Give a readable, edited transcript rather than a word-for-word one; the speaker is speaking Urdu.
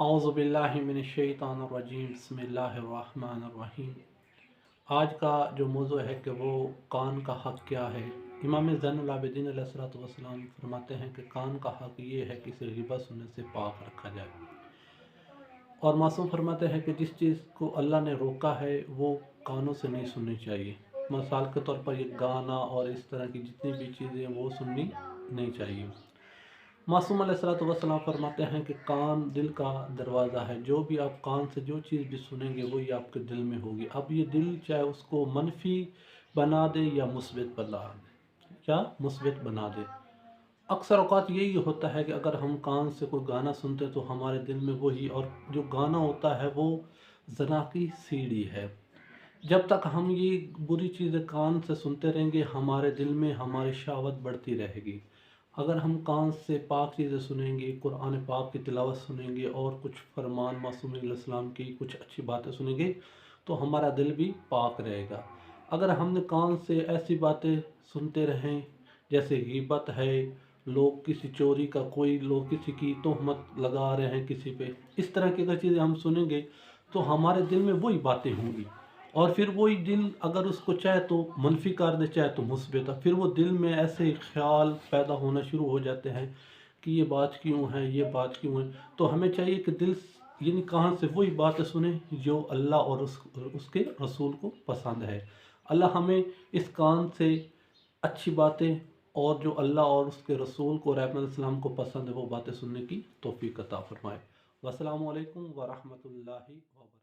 اعوذ باللہ من الشیطان الرجیم بسم اللہ الرحمن الرحیم۔ آج کا جو موضوع ہے کہ وہ کان کا حق کیا ہے۔ امام زین العابدین علیہ الصلوۃ والسلام فرماتے ہیں کہ کان کا حق یہ ہے کہ اسے غیبت سننے سے پاک رکھا جائے، اور معصوم فرماتے ہیں کہ جس چیز کو اللہ نے روکا ہے وہ کانوں سے نہیں سننی چاہیے۔ مثال کے طور پر یہ گانا اور اس طرح کی جتنی بھی چیزیں وہ سننی نہیں چاہیے۔ معصوم علیہ الصلوۃ والسلام فرماتے ہیں کہ کان دل کا دروازہ ہے، جو بھی آپ کان سے جو چیز بھی سنیں گے وہی آپ کے دل میں ہوگی۔ اب یہ دل چاہے اس کو منفی بنا دے یا مثبت بنا دے۔ اکثر اوقات یہی ہوتا ہے کہ اگر ہم کان سے کوئی گانا سنتے تو ہمارے دل میں وہی، اور جو گانا ہوتا ہے وہ زنا کی سیڑھی ہے۔ جب تک ہم یہ بری چیزیں کان سے سنتے رہیں گے ہمارے دل میں ہماری شہوت بڑھتی رہے گی۔ اگر ہم کان سے پاک چیزیں سنیں گے، قرآن پاک کی تلاوت سنیں گے اور کچھ فرمان معصوم علیہ السلام کی کچھ اچھی باتیں سنیں گے تو ہمارا دل بھی پاک رہے گا۔ اگر ہم نے کان سے ایسی باتیں سنتے رہیں جیسے غیبت ہے، لوگ کسی چوری کا، کوئی لوگ کسی کی تہمت لگا رہے ہیں کسی پہ، اس طرح کی اگر چیزیں ہم سنیں گے تو ہمارے دل میں وہی باتیں ہوں گی، اور پھر وہی دل اگر اس کو چاہے تو منفی کر دے چاہے تو مثبت، پھر وہ دل میں ایسے خیال پیدا ہونا شروع ہو جاتے ہیں کہ یہ بات کیوں ہے، یہ بات کیوں ہے۔ تو ہمیں چاہیے کہ دل یعنی کان سے وہی باتیں سنیں جو اللہ اور اس کے رسول کو پسند ہے۔ اللہ ہمیں اس کان سے اچھی باتیں اور جو اللہ اور اس کے رسول کو رحمت علیہ السلام کو پسند ہے وہ باتیں سننے کی توفیق عطا فرمائے۔ والسلام علیکم ورحمۃ اللہ وبرکاتہ۔